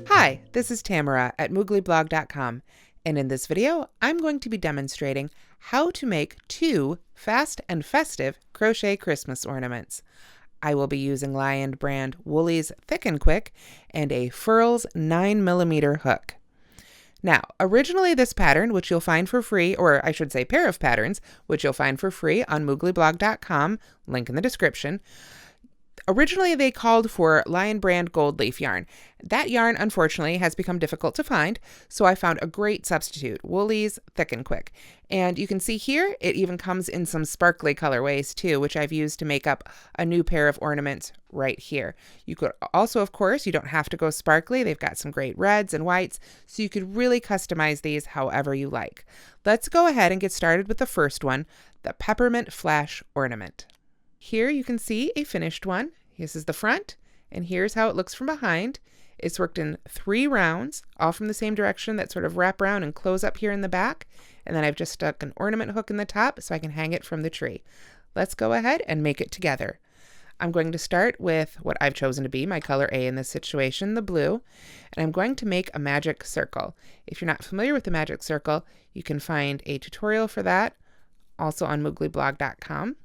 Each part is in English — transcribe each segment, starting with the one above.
Hi, this is Tamara at mooglyblog.com, and in this video I'm going to be demonstrating how to make 2 fast and festive crochet Christmas ornaments. I will be using Lion brand Woolies Thick and Quick and a Furls 9mm hook. Now, originally this pattern, which you'll find for free, or I should say pair of patterns, which you'll find for free on mooglyblog.com, link in the description. Originally, they called for Lion brand gold leaf yarn. That yarn, unfortunately, has become difficult to find, so I found a great substitute, Woolies Thick and Quick. And you can see here, it even comes in some sparkly colorways too, which I've used to make up a new pair of ornaments right here. You could also, of course, you don't have to go sparkly. They've got some great reds and whites, so you could really customize these however you like. Let's go ahead and get started with the first one, the Peppermint Flash Ornament. Here you can see a finished one. This is the front, and here's how it looks from behind. It's worked in 3 rounds, all from the same direction that sort of wrap around and close up here in the back. And then I've just stuck an ornament hook in the top so I can hang it from the tree. Let's go ahead and make it together. I'm going to start with what I've chosen to be my color A in this situation, the blue, and I'm going to make a magic circle. If you're not familiar with the magic circle, you can find a tutorial for that also on mooglyblog.com.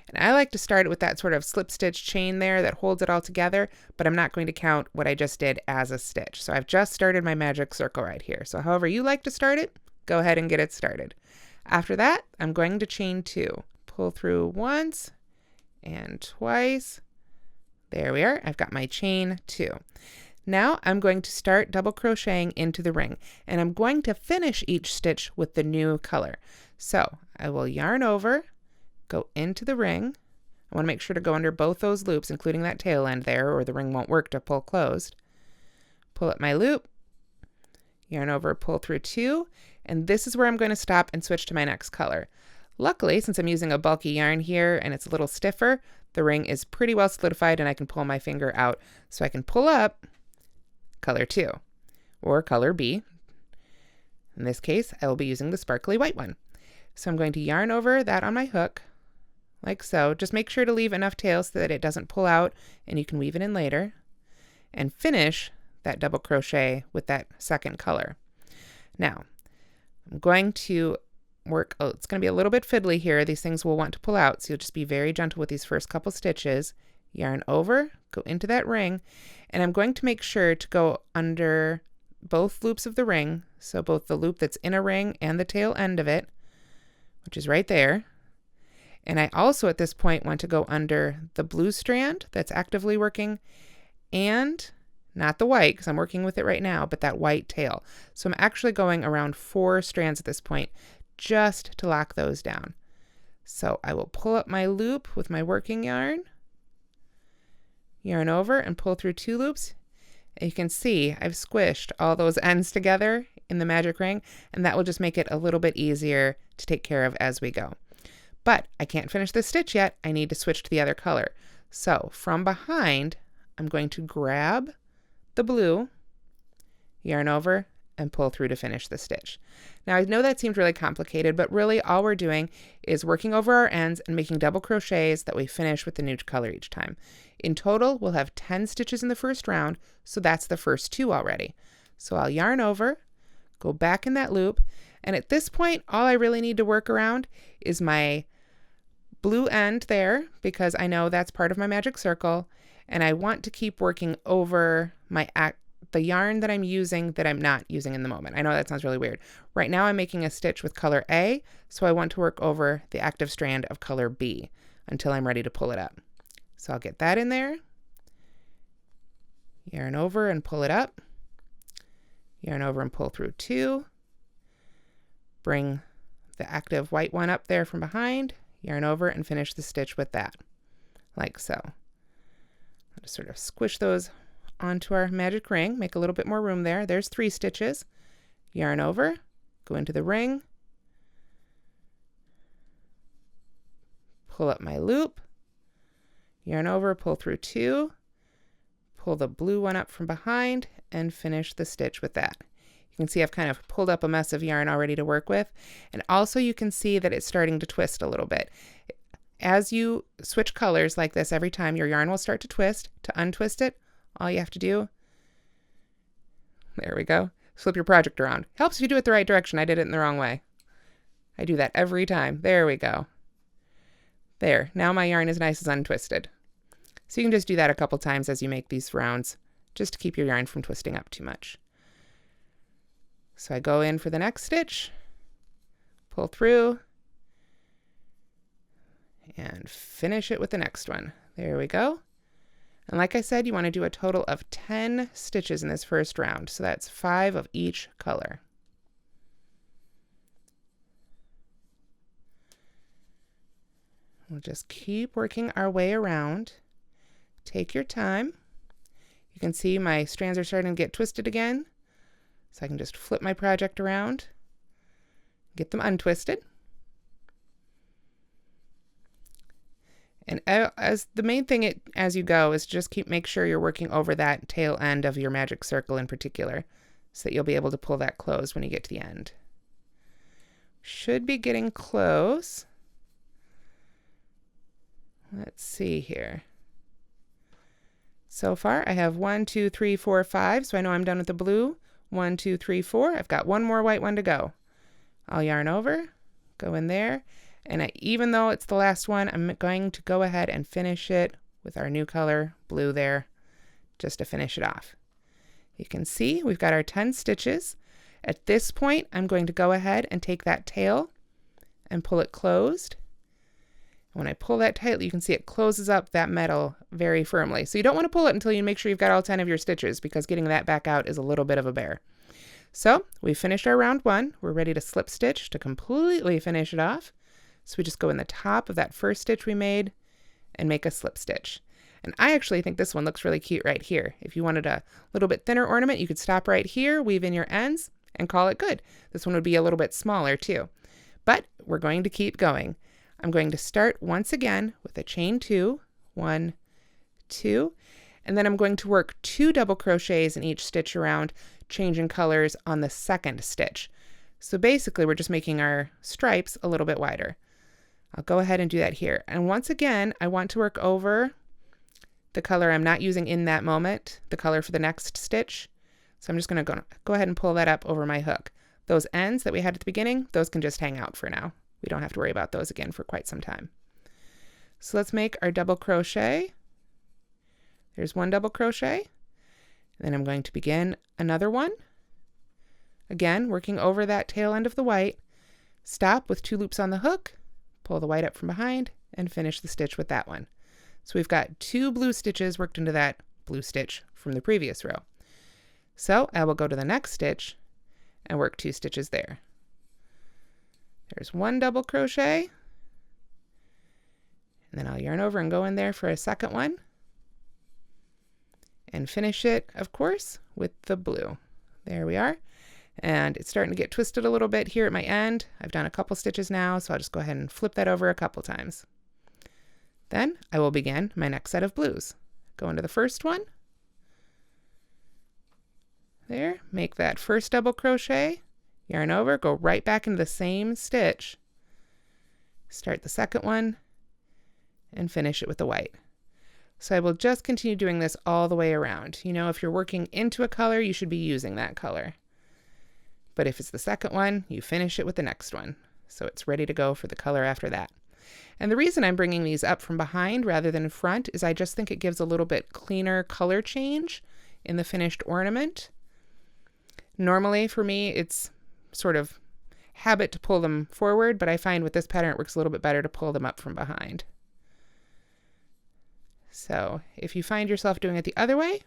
And I like to start it with that sort of slip stitch chain there that holds it all together, but I'm not going to count what I just did as a stitch. So I've just started my magic circle right here. So however you like to start it, go ahead and get it started. After that, I'm going to chain 2. Pull through once and twice. There we are. I've got my chain 2. Now I'm going to start double crocheting into the ring, and I'm going to finish each stitch with the new color. So I will yarn over, go into the ring. I want to make sure to go under both those loops, including that tail end there, or the ring won't work to pull closed. Pull up my loop, yarn over, pull through 2, and this is where I'm going to stop and switch to my next color. Luckily, since I'm using a bulky yarn here and it's a little stiffer, the ring is pretty well solidified and I can pull my finger out, so I can pull up color 2, or color B. In this case, I will be using the sparkly white one. So I'm going to yarn over that on my hook, like so. Just make sure to leave enough tail so that it doesn't pull out and you can weave it in later. And finish that double crochet with that second color. Now, I'm going to work, it's going to be a little bit fiddly here. These things will want to pull out, so you'll just be very gentle with these first couple stitches. Yarn over, go into that ring, and I'm going to make sure to go under both loops of the ring, so both the loop that's in a ring and the tail end of it, which is right there. And I also at this point want to go under the blue strand that's actively working, and not the white because I'm working with it right now, but that white tail. So I'm actually going around 4 strands at this point just to lock those down. So I will pull up my loop with my working yarn, yarn over and pull through 2 loops. And you can see I've squished all those ends together in the magic ring, and that will just make it a little bit easier to take care of as we go. But I can't finish this stitch yet. I need to switch to the other color. So from behind, I'm going to grab the blue, yarn over, and pull through to finish the stitch. Now I know that seemed really complicated, but really all we're doing is working over our ends and making double crochets that we finish with the new color each time. In total, we'll have 10 stitches in the first round, so that's the first 2 already. So I'll yarn over, go back in that loop, and at this point, all I really need to work around is my blue end there, because I know that's part of my magic circle, and I want to keep working over the yarn that I'm using that I'm not using in the moment. I know that sounds really weird. Right now I'm making a stitch with color A, so I want to work over the active strand of color B until I'm ready to pull it up. So I'll get that in there, yarn over and pull it up, yarn over and pull through 2, bring the active white one up there from behind, yarn over and finish the stitch with that, like so. I'll just sort of squish those onto our magic ring, make a little bit more room there. There's 3 stitches, yarn over, go into the ring, pull up my loop, yarn over, pull through 2, pull the blue one up from behind, and finish the stitch with that. You can see I've kind of pulled up a mess of yarn already to work with, and also you can see that it's starting to twist a little bit. as you switch colors like this every time, your yarn will start to twist. To untwist it, all you have to do, there we go, flip your project around. Helps if you do it the right direction. I did it in the wrong way. I do that every time. There we go. There, now my yarn is nice as untwisted. So you can just do that a couple times as you make these rounds, just to keep your yarn from twisting up too much. So I go in for the next stitch, pull through, and finish it with the next one. There we go. And like I said, you want to do a total of 10 stitches in this first round. So that's 5 of each color. We'll just keep working our way around. Take your time. You can see my strands are starting to get twisted again. So I can just flip my project around, get them untwisted. And as the main thing as you go is just make sure you're working over that tail end of your magic circle in particular, so that you'll be able to pull that closed when you get to the end. Should be getting close. Let's see here. So far I have 1, 2, 3, 4, 5, so I know I'm done with the blue. 1, 2, 3, 4. I've got one more white one to go. I'll yarn over, go in there, and even though it's the last one, I'm going to go ahead and finish it with our new color, blue there, just to finish it off. You can see we've got our 10 stitches. At this point, I'm going to go ahead and take that tail and pull it closed. When I pull that tightly, you can see it closes up that metal very firmly. So you don't want to pull it until you make sure you've got all 10 of your stitches, because getting that back out is a little bit of a bear. So we finished our round 1. We're ready to slip stitch to completely finish it off. So we just go in the top of that first stitch we made and make a slip stitch. And I actually think this one looks really cute right here. If you wanted a little bit thinner ornament, you could stop right here, weave in your ends, and call it good. This one would be a little bit smaller too. But we're going to keep going. I'm going to start once again with a chain 2, 1, 2, and then I'm going to work 2 double crochets in each stitch around, changing colors on the second stitch. So basically we're just making our stripes a little bit wider. I'll go ahead and do that here. And once again, I want to work over the color I'm not using in that moment, the color for the next stitch. So I'm just going to go ahead and pull that up over my hook. Those ends that we had at the beginning, those can just hang out for now. We don't have to worry about those again for quite some time. So let's make our double crochet. There's 1 double crochet. Then I'm going to begin another one. Again, working over that tail end of the white. Stop with 2 loops on the hook, pull the white up from behind, and finish the stitch with that one. So we've got 2 blue stitches worked into that blue stitch from the previous row. So I will go to the next stitch and work 2 stitches there. There's 1 double crochet, and then I'll yarn over and go in there for a second one, and finish it, of course, with the blue. There we are. And it's starting to get twisted a little bit here at my end. I've done a couple stitches now, so I'll just go ahead and flip that over a couple times. Then I will begin my next set of blues. Go into the first one. There, make that first double crochet, yarn over, go right back into the same stitch, start the second one, and finish it with the white. So I will just continue doing this all the way around. You know, if you're working into a color, you should be using that color. But if it's the second one, you finish it with the next one. So it's ready to go for the color after that. And the reason I'm bringing these up from behind rather than in front is I just think it gives a little bit cleaner color change in the finished ornament. Normally for me, it's sort of habit to pull them forward, but I find with this pattern it works a little bit better to pull them up from behind. So if you find yourself doing it the other way,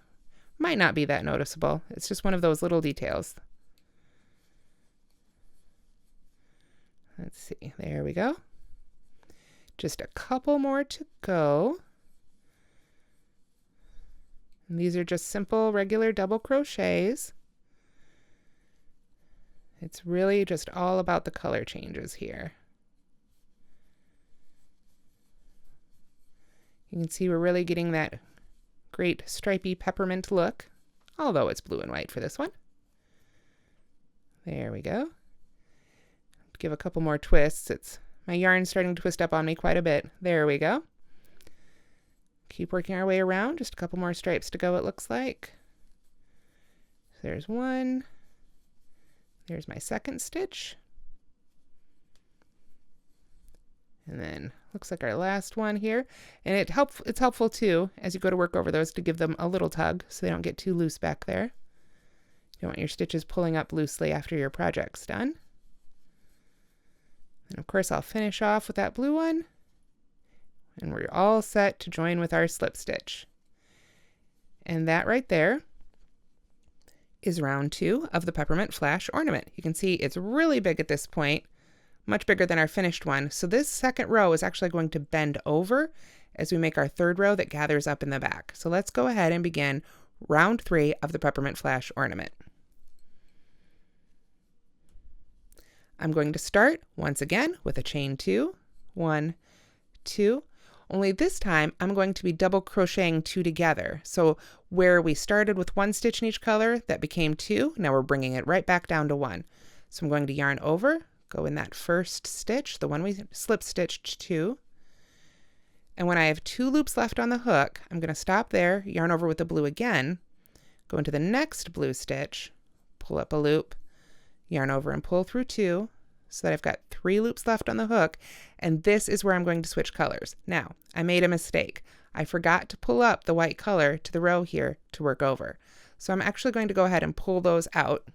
might not be that noticeable. It's just one of those little details. Let's see, there we go. Just a couple more to go. And these are just simple, regular double crochets. It's really just all about the color changes here. You can see we're really getting that great stripy peppermint look, although it's blue and white for this one. There we go. Give a couple more twists. It's My yarn's starting to twist up on me quite a bit. There we go. Keep working our way around. Just a couple more stripes to go, it looks like. There's one. There's my second stitch. And then looks like our last one here. And it's helpful too, as you go to work over those, to give them a little tug so they don't get too loose back there. You don't want your stitches pulling up loosely after your project's done. And of course I'll finish off with that blue one. And we're all set to join with our slip stitch. And that right there is round 2 of the Peppermint Flash Ornament. You can see it's really big at this point, much bigger than our finished one. So this second row is actually going to bend over as we make our third row that gathers up in the back. So let's go ahead and begin round 3 of the Peppermint Flash Ornament. I'm going to start once again with a chain 2, 1, 2. Only this time I'm going to be double crocheting 2 together. So where we started with 1 stitch in each color, that became 2. Now we're bringing it right back down to 1. So I'm going to yarn over, go in that first stitch, the one we slip stitched 2. And when I have 2 loops left on the hook, I'm going to stop there, yarn over with the blue again, go into the next blue stitch, pull up a loop, yarn over and pull through 2. So that I've got 3 loops left on the hook, and this is where I'm going to switch colors. Now, I made a mistake. I forgot to pull up the white color to the row here to work over. So I'm actually going to go ahead and pull those out,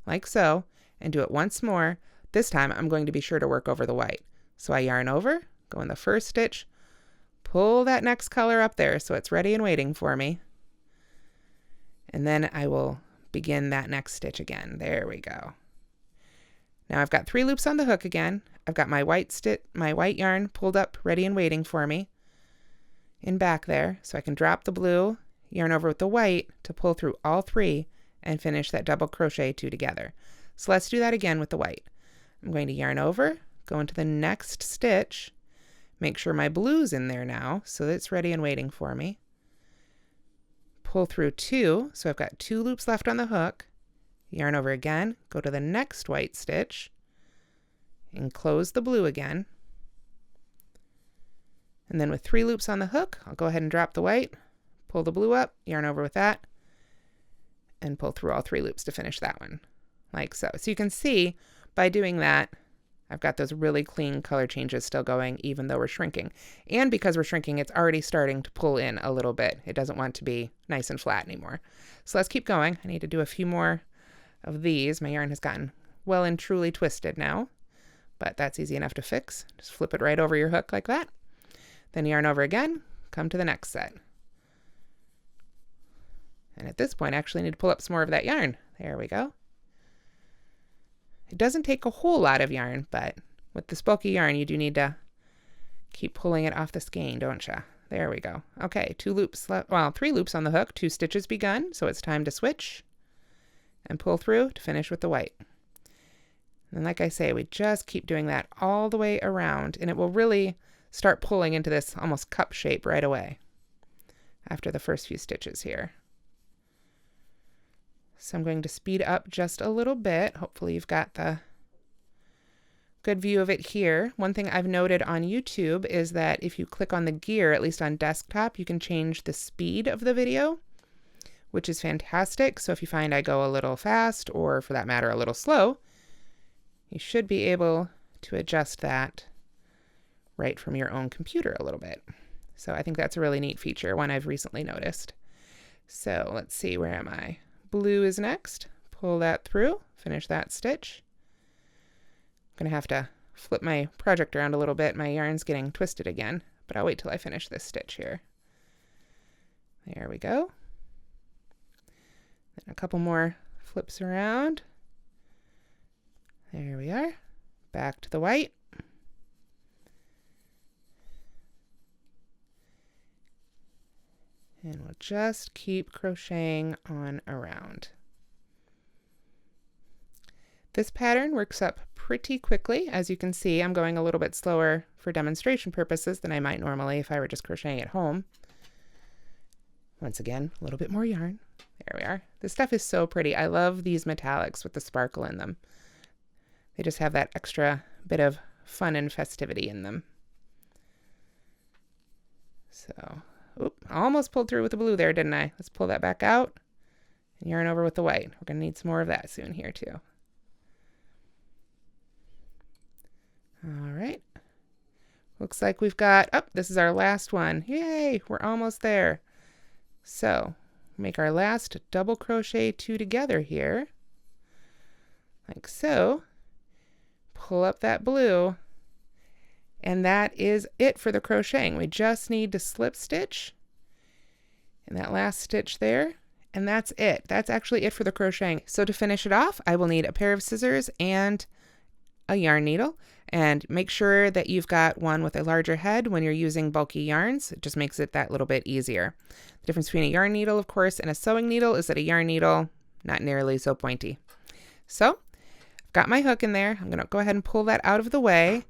like so, and do it once more. This time I'm going to be sure to work over the white. So I yarn over, go in the first stitch, pull that next color up there so it's ready and waiting for me. And then I will begin that next stitch again. There we go. Now I've got 3 loops on the hook again. I've got my white yarn pulled up, ready and waiting for me in back there. So I can drop the blue, yarn over with the white to pull through all 3 and finish that double crochet 2 together. So let's do that again with the white. I'm going to yarn over, go into the next stitch, make sure my blue's in there now so that it's ready and waiting for me. Pull through 2, so I've got 2 loops left on the hook. Yarn over again, go to the next white stitch, and close the blue again. And then with 3 loops on the hook, I'll go ahead and drop the white, pull the blue up, yarn over with that, and pull through all 3 loops to finish that one, like so. So you can see by doing that, I've got those really clean color changes still going even though we're shrinking. And because we're shrinking, it's already starting to pull in a little bit. It doesn't want to be nice and flat anymore. So let's keep going. I need to do a few more of these. My yarn has gotten well and truly twisted now, but that's easy enough to fix. Just flip it right over your hook like that. Then yarn over again, come to the next set. And at this point, I actually need to pull up some more of that yarn. There we go. It doesn't take a whole lot of yarn, but with this bulky yarn, you do need to keep pulling it off the skein, don't you? There we go. Okay, 2 loops left, well, 3 loops on the hook, 2 stitches begun, so it's time to switch and pull through to finish with the white. And like I say, we just keep doing that all the way around, and it will really start pulling into this almost cup shape right away after the first few stitches here. So I'm going to speed up just a little bit. Hopefully you've got the good view of it here. One thing I've noted on YouTube is that if you click on the gear, at least on desktop, you can change the speed of the video, which is fantastic. So if you find I go a little fast, or for that matter, a little slow, you should be able to adjust that right from your own computer a little bit. So I think that's a really neat feature, one I've recently noticed. So let's see, where am I? Blue is next. Pull that through, finish that stitch. I'm gonna have to flip my project around a little bit. My yarn's getting twisted again, but I'll wait till I finish this stitch here. There we go. Then a couple more flips around. There we are. Back to the white. And we'll just keep crocheting on around. This pattern works up pretty quickly. As you can see, I'm going a little bit slower for demonstration purposes than I might normally if I were just crocheting at home. Once again, a little bit more yarn. There we are. This stuff is so pretty. I love these metallics with the sparkle in them. They just have that extra bit of fun and festivity in them. So, oop, almost pulled through with the blue there, didn't I? Let's pull that back out and yarn over with the white. We're going to need some more of that soon here too. All right. Looks like we've got, oh, this is our last one. Yay, we're almost there. So, make our last double crochet 2 together here. Like so. Pull up that blue. And that is it for the crocheting. We just need to slip stitch in that last stitch there. And that's it. That's actually it for the crocheting. So to finish it off, I will need a pair of scissors and a yarn needle. And make sure that you've got one with a larger head when you're using bulky yarns. It just makes it that little bit easier. The difference between a yarn needle, of course, and a sewing needle is that a yarn needle, not nearly so pointy. So, I've got my hook in there. I'm going to go ahead and pull that out of the way.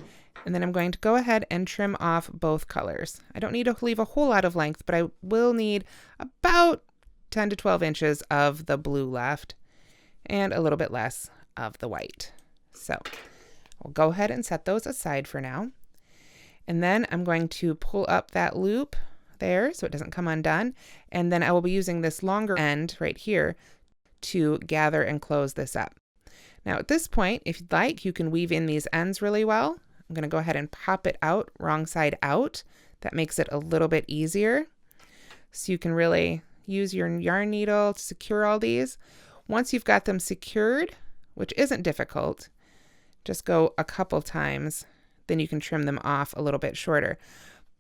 And then I'm going to go ahead and trim off both colors. I don't need to leave a whole lot of length, but I will need about 10 to 12 inches of the blue left and a little bit less of the white. So we'll go ahead and set those aside for now. And then I'm going to pull up that loop there so it doesn't come undone. And then I will be using this longer end right here to gather and close this up. Now at this point, if you'd like, you can weave in these ends really well. I'm going to go ahead and pop it out, wrong side out. That makes it a little bit easier. So you can really use your yarn needle to secure all these. Once you've got them secured, which isn't difficult, just go a couple times, then you can trim them off a little bit shorter.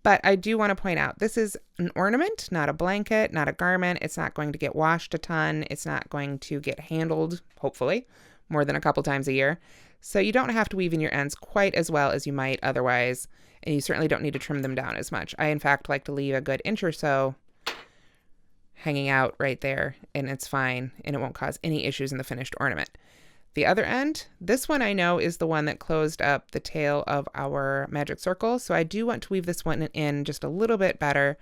But I do want to point out, this is an ornament, not a blanket, not a garment. It's not going to get washed a ton. It's not going to get handled, hopefully, more than a couple times a year. So you don't have to weave in your ends quite as well as you might otherwise, and you certainly don't need to trim them down as much. I, in fact, like to leave a good inch or so hanging out right there, and it's fine, and it won't cause any issues in the finished ornament. The other end, this one I know is the one that closed up the tail of our magic circle, so I do want to weave this one in just a little bit better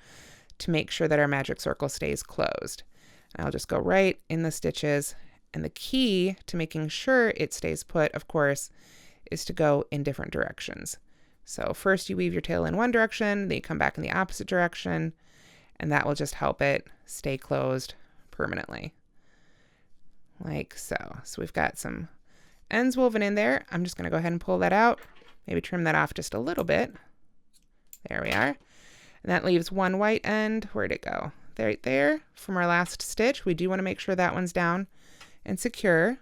to make sure that our magic circle stays closed. I'll just go right in the stitches. And the key to making sure it stays put, of course, is to go in different directions. So first you weave your tail in one direction, then you come back in the opposite direction, and that will just help it stay closed permanently. Like so. So we've got some ends woven in there. I'm just going to go ahead and pull that out, maybe trim that off just a little bit. There we are. And that leaves one white end. Where'd it go? Right there from our last stitch. We do want to make sure that one's down and secure.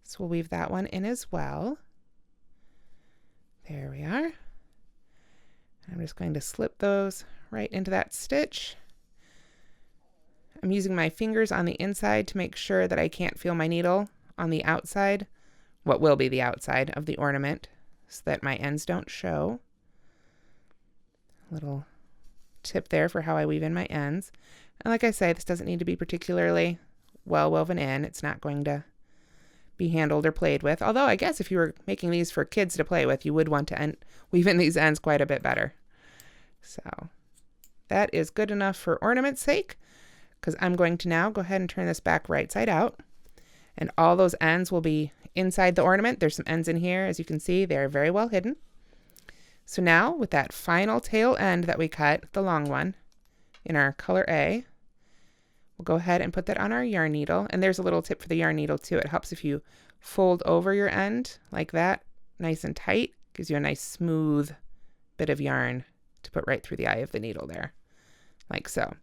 So we'll weave that one in as well. There we are. I'm just going to slip those right into that stitch. I'm using my fingers on the inside to make sure that I can't feel my needle on the outside, what will be the outside of the ornament, so that my ends don't show. Little tip there for how I weave in my ends. And like I say, this doesn't need to be particularly well woven in. It's not going to be handled or played with. Although I guess if you were making these for kids to play with, you would want to weave in these ends quite a bit better. So that is good enough for ornament's sake, because I'm going to now go ahead and turn this back right side out. And all those ends will be inside the ornament. There's some ends in here. As you can see, they're very well hidden. So now with that final tail end that we cut, the long one, in our color A, we'll go ahead and put that on our yarn needle. And there's a little tip for the yarn needle too. It helps if you fold over your end like that, nice and tight. Gives you a nice smooth bit of yarn to put right through the eye of the needle there, like so.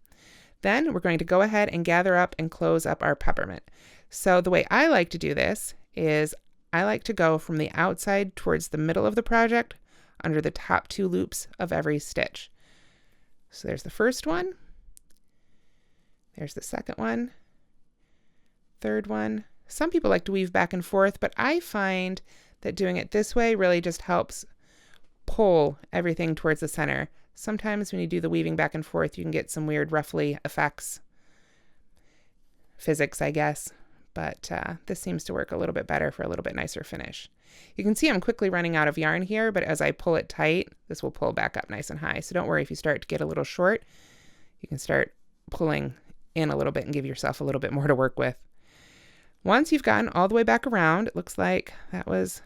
Then we're going to go ahead and gather up and close up our peppermint. So the way I like to do this is I like to go from the outside towards the middle of the project under the top 2 loops of every stitch. So there's the first one. There's the second one, third one. Some people like to weave back and forth, but I find that doing it this way really just helps pull everything towards the center. Sometimes when you do the weaving back and forth, you can get some weird ruffly effects. Physics, I guess. But this seems to work a little bit better for a little bit nicer finish. You can see I'm quickly running out of yarn here, but as I pull it tight, this will pull back up nice and high. So don't worry if you start to get a little short. You can start pulling in a little bit and give yourself a little bit more to work with. Once you've gotten all the way back around, it looks like that was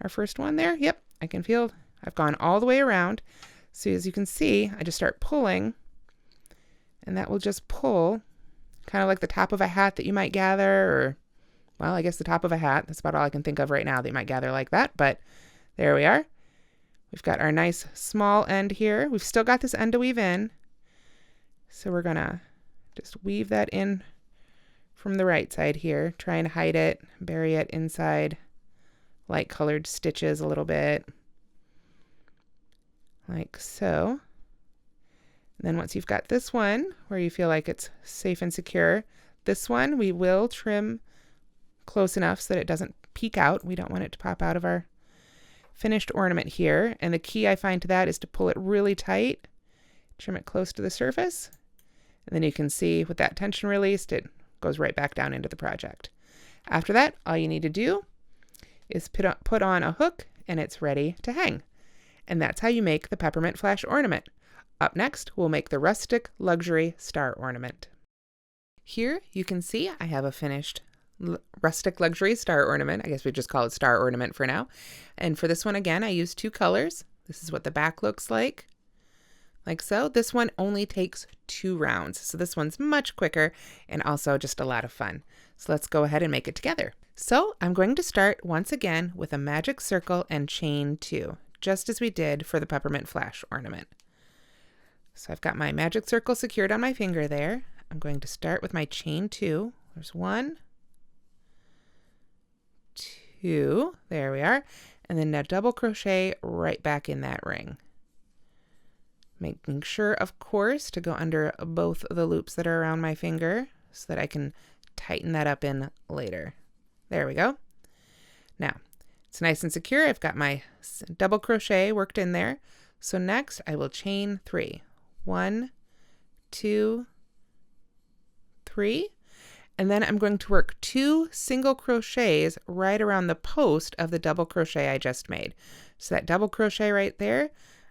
our first one there. Yep. I can feel I've gone all the way around. So as you can see, I just start pulling, and that will just pull kind of like the top of a hat that you might gather, or, well, I guess the top of a hat. That's about all I can think of right now that you might gather like that, but there we are. We've got our nice small end here. We've still got this end to weave in. So we're gonna just weave that in from the right side here, try and hide it, bury it inside light colored stitches a little bit, like so. And then once you've got this one where you feel like it's safe and secure, this one we will trim close enough so that it doesn't peek out. We don't want it to pop out of our finished ornament here. And the key I find to that is to pull it really tight, trim it close to the surface, and then you can see with that tension released, it goes right back down into the project. After that, all you need to do is put on a hook, and it's ready to hang. And that's how you make the Peppermint Flash Ornament. Up next, we'll make the Rustic Luxury Star Ornament. Here you can see I have a finished Rustic Luxury Star Ornament. I guess we just call it Star Ornament for now. And for this one, again, I used 2 colors. This is what the back looks like so. This one only takes 2 rounds, so this one's much quicker and also just a lot of fun. So let's go ahead and make it together. So I'm going to start once again with a magic circle and chain 2, just as we did for the Peppermint Flash Ornament. So I've got my magic circle secured on my finger there. I'm going to start with my chain 2. There's 1, 2, there we are, and then now double crochet right back in that ring. Making sure, of course, to go under both of the loops that are around my finger so that I can tighten that up in later. There we go. Now, it's nice and secure. I've got my double crochet worked in there. So next, I will chain 3. 1, 2, 3. And then I'm going to work 2 single crochets right around the post of the double crochet I just made. So that double crochet right there,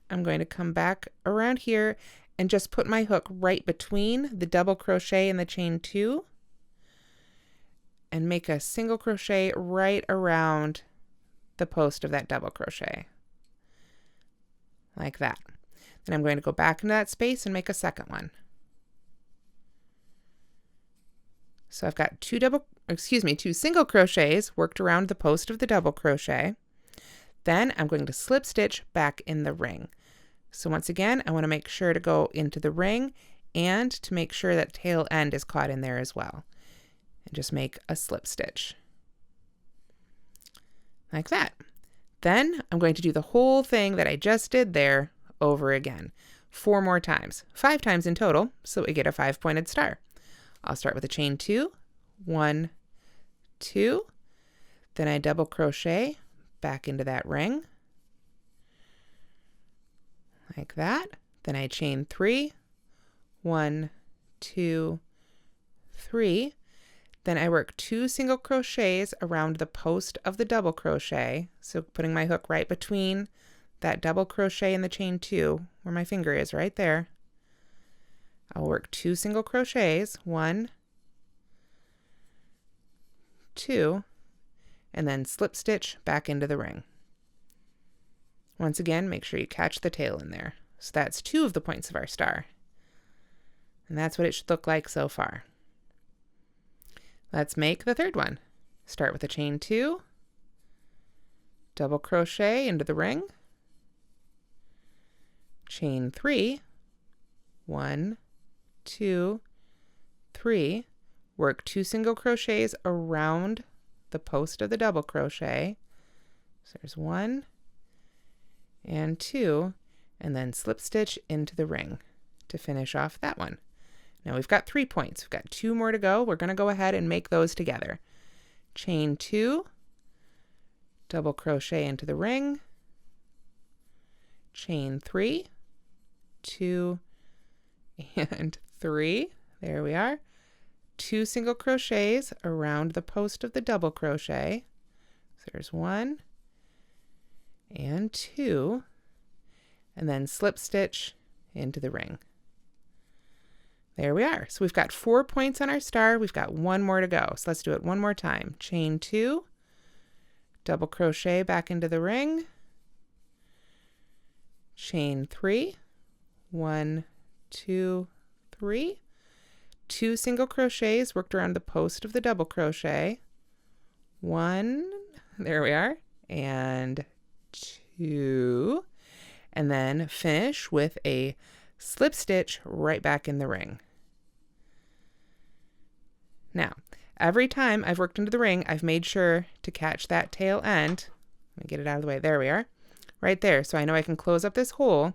I'm going to come back around here and just put my hook right between the double crochet and the chain 2 and make a single crochet right around the post of that double crochet, like that. Then I'm going to go back into that space and make a second one. So I've got 2 single crochets worked around the post of the double crochet. Then I'm going to slip stitch back in the ring. So once again, I want to make sure to go into the ring and to make sure that tail end is caught in there as well. And just make a slip stitch. Like that. Then I'm going to do the whole thing that I just did there over again. 4 more times. 5 times in total, so we get a 5-pointed star. I'll start with a chain 2. 1, 2. Then I double crochet back into that ring, like that. Then I chain 3, 1, 2, 3. Then I work 2 single crochets around the post of the double crochet, so putting my hook right between that double crochet and the chain 2 where my finger is right there. I'll work 2 single crochets, 1, 2, and then slip stitch back into the ring. Once again, make sure you catch the tail in there. So that's 2 of the points of our star. And that's what it should look like so far. Let's make the third one. Start with a chain 2, double crochet into the ring, chain 3, 1, 2, 3, work 2 single crochets around the post of the double crochet. So there's 1 and 2, and then slip stitch into the ring to finish off that one. Now we've got 3 points. We've got 2 more to go. We're going to go ahead and make those together. Chain 2, double crochet into the ring, chain 3, 2, and 3. There we are. 2 single crochets around the post of the double crochet. So there's 1 and 2, and then slip stitch into the ring. There we are. So we've got 4 points on our star. We've got 1 more to go. So let's do it one more time. Chain 2, double crochet back into the ring, chain 3, 1, 2, 3, 2 single crochets worked around the post of the double crochet, 1, there we are, and 2, and then finish with a slip stitch right back in the ring. Now, every time I've worked into the ring, I've made sure to catch that tail end. Let me get it out of the way. There we are. Right there. So I know I can close up this hole.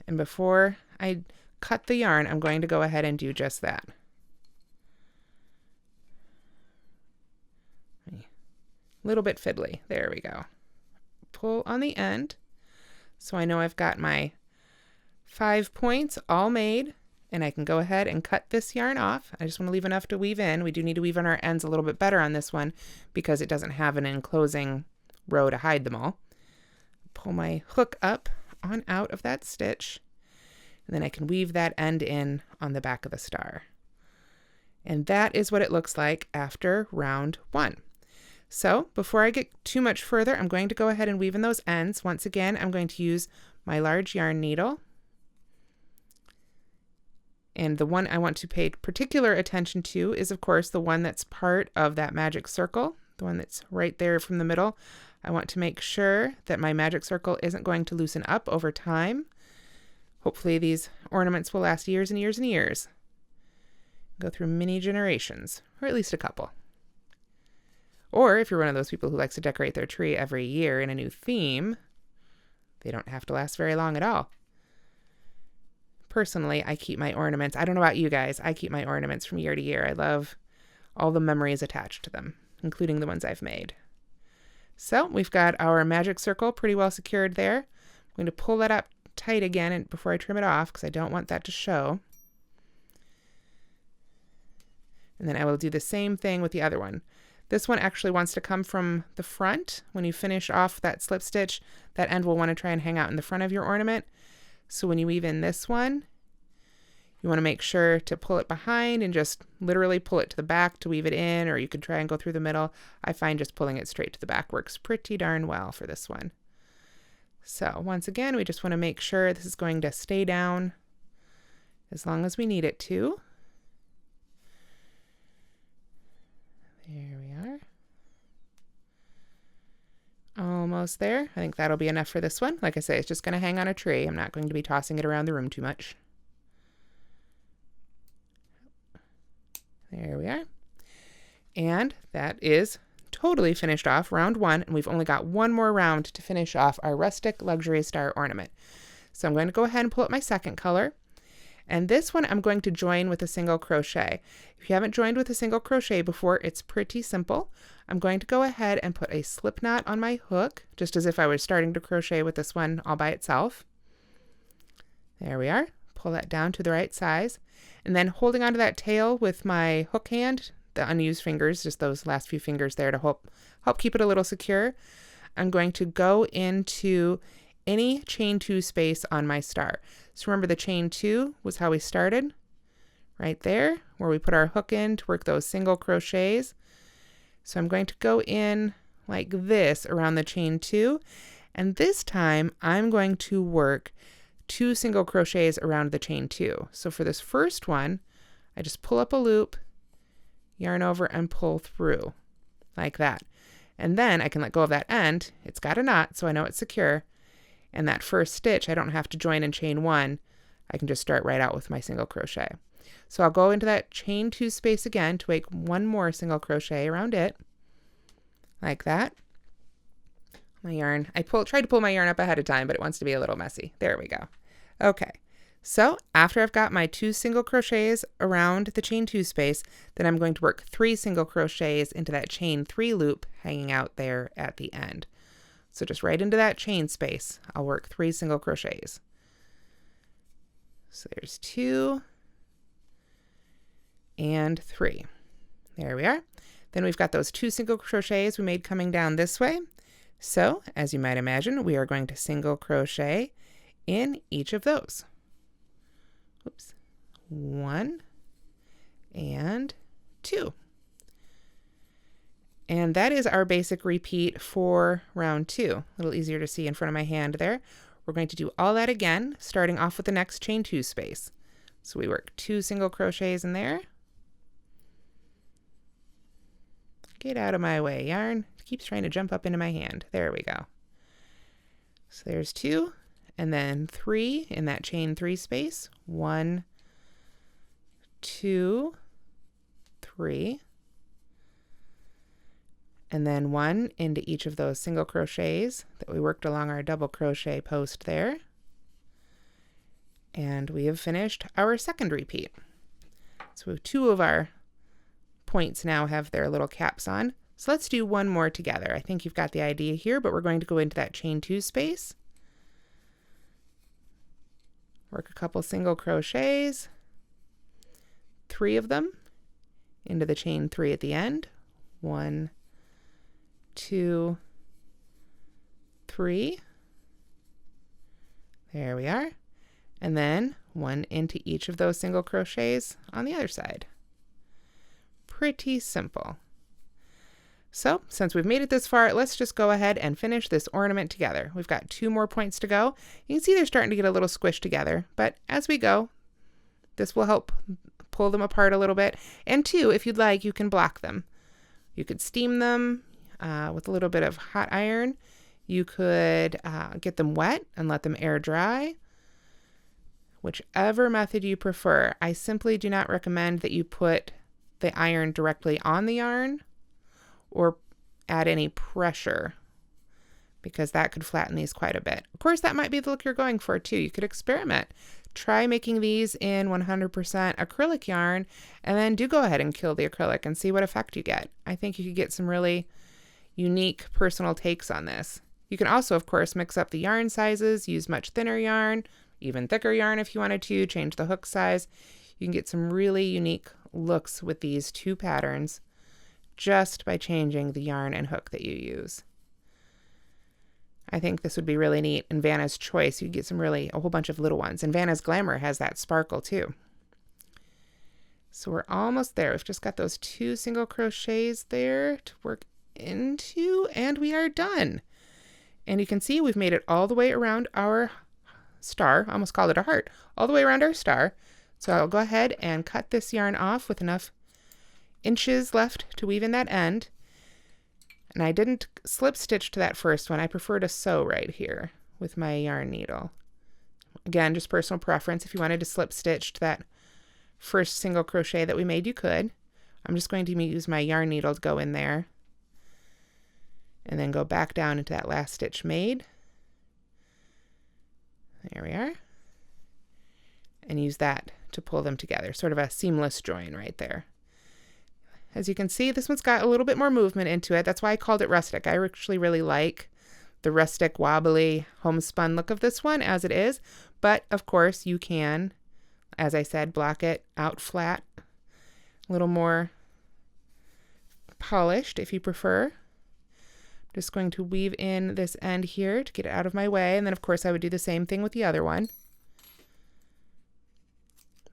And before I cut the yarn, I'm going to go ahead and do just that. A little bit fiddly. There we go. Pull on the end. So I know I've got my 5 points all made. And I can go ahead and cut this yarn off. I just want to leave enough to weave in. We do need to weave in our ends a little bit better on this one because it doesn't have an enclosing row to hide them all. Pull my hook up on out of that stitch, and then I can weave that end in on the back of the star. And that is what it looks like after round 1. So before I get too much further, I'm going to go ahead and weave in those ends. Once again, I'm going to use my large yarn needle. And the one I want to pay particular attention to is, of course, the one that's part of that magic circle, the one that's right there from the middle. I want to make sure that my magic circle isn't going to loosen up over time. Hopefully these ornaments will last years and years and years. Go through many generations, or at least a couple. Or if you're one of those people who likes to decorate their tree every year in a new theme, they don't have to last very long at all. Personally, I keep my ornaments. I don't know about you guys. I keep my ornaments from year to year. I love all the memories attached to them, including the ones I've made. So we've got our magic circle pretty well secured there. I'm going to pull that up tight again before I trim it off because I don't want that to show. And then I will do the same thing with the other one. This one actually wants to come from the front. When you finish off that slip stitch, that end will want to try and hang out in the front of your ornament. So when you weave in this one, you want to make sure to pull it behind and just literally pull it to the back to weave it in, or you could try and go through the middle. I find just pulling it straight to the back works pretty darn well for this one. So once again, we just want to make sure this is going to stay down as long as we need it to. There we are. Almost there. I think that'll be enough for this one. Like I say, it's just going to hang on a tree. I'm not going to be tossing it around the room too much. There we are. And that is totally finished off round 1, and we've only got one more round to finish off our Rustic Luxury Star Ornament. So I'm going to go ahead and pull up my second color. And this one I'm going to join with a single crochet. If you haven't joined with a single crochet before, it's pretty simple. I'm going to go ahead and put a slip knot on my hook, just as if I was starting to crochet with this one all by itself. There we are. Pull that down to the right size. And then holding onto that tail with my hook hand, the unused fingers, just those last few fingers there to help keep it a little secure, I'm going to go into any chain 2 space on my star. So remember, the chain 2 was how we started, right there, where we put our hook in to work those single crochets. So I'm going to go in like this around the chain 2, and this time I'm going to work 2 single crochets around the chain 2. So for this first one, I just pull up a loop, yarn over, and pull through like that. And then I can let go of that end. It's got a knot, so I know it's secure. And that first stitch, I don't have to join in chain 1. I can just start right out with my single crochet. So I'll go into that chain 2 space again to make one more single crochet around it, like that. My yarn, I tried to pull my yarn up ahead of time, but it wants to be a little messy. There we go. Okay, so after I've got my 2 single crochets around the chain 2 space, then I'm going to work 3 single crochets into that chain 3 loop hanging out there at the end. So just right into that chain space, I'll work 3 single crochets. So there's 2 and 3. There we are. Then we've got those 2 single crochets we made coming down this way. So as you might imagine, we are going to single crochet in each of those. Oops. 1 and 2. And that is our basic repeat for round 2. A little easier to see in front of my hand there. We're going to do all that again, starting off with the next chain 2 space. So we work 2 single crochets in there. Get out of my way, yarn. It keeps trying to jump up into my hand. There we go. So there's 2, and then 3 in that chain 3 space. 1, 2, 3. And then 1 into each of those single crochets that we worked along our double crochet post there. And we have finished our second repeat. So 2 of our points now have their little caps on. So let's do one more together. I think you've got the idea here, but we're going to go into that chain 2 space. Work a couple single crochets, 3 of them into the chain 3 at the end. 1, 2, 3. There we are. And then 1 into each of those single crochets on the other side. Pretty simple. So since we've made it this far, let's just go ahead and finish this ornament together. We've got 2 more points to go. You can see they're starting to get a little squished together, but as we go, this will help pull them apart a little bit. And 2, if you'd like, you can block them. You could steam them with a little bit of hot iron. You could get them wet and let them air dry. Whichever method you prefer. I simply do not recommend that you put the iron directly on the yarn or add any pressure, because that could flatten these quite a bit. Of course, that might be the look you're going for too. You could experiment. Try making these in 100% acrylic yarn, and then do go ahead and kill the acrylic and see what effect you get. I think you could get some really unique personal takes on this. You can also, of course, mix up the yarn sizes, use much thinner yarn, even thicker yarn if you wanted to, change the hook size. You can get some really unique looks with these 2 patterns just by changing the yarn and hook that you use. I think this would be really neat. In Vanna's Choice, you get a whole bunch of little ones. And Vanna's Glamour has that sparkle too. So we're almost there. We've just got those 2 single crochets there to work into, and we are done. And you can see we've made it all the way around our star. I almost called it a heart. All the way around our star. So I'll go ahead and cut this yarn off with enough inches left to weave in that end. And I didn't slip stitch to that first one. I prefer to sew right here with my yarn needle. Again, just personal preference. If you wanted to slip stitch to that first single crochet that we made, you could. I'm just going to use my yarn needle to go in there and then go back down into that last stitch made. There we are. And use that to pull them together. Sort of a seamless join right there. As you can see, this one's got a little bit more movement into it. That's why I called it rustic. I actually really like the rustic, wobbly, homespun look of this one as it is. But of course you can, as I said, block it out flat, a little more polished if you prefer. I'm just going to weave in this end here to get it out of my way. And then of course I would do the same thing with the other one.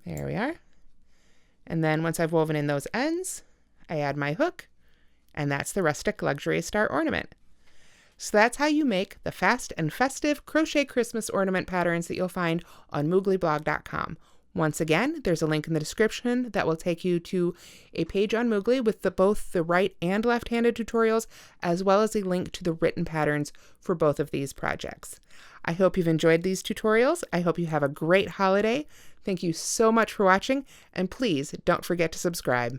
There we are. And then once I've woven in those ends, I add my hook, and that's the Rustic Luxury Star Ornament. So that's how you make the fast and festive crochet Christmas ornament patterns that you'll find on mooglyblog.com. Once again, there's a link in the description that will take you to a page on Moogly with both the right and left-handed tutorials, as well as a link to the written patterns for both of these projects. I hope you've enjoyed these tutorials. I hope you have a great holiday. Thank you so much for watching, and please don't forget to subscribe.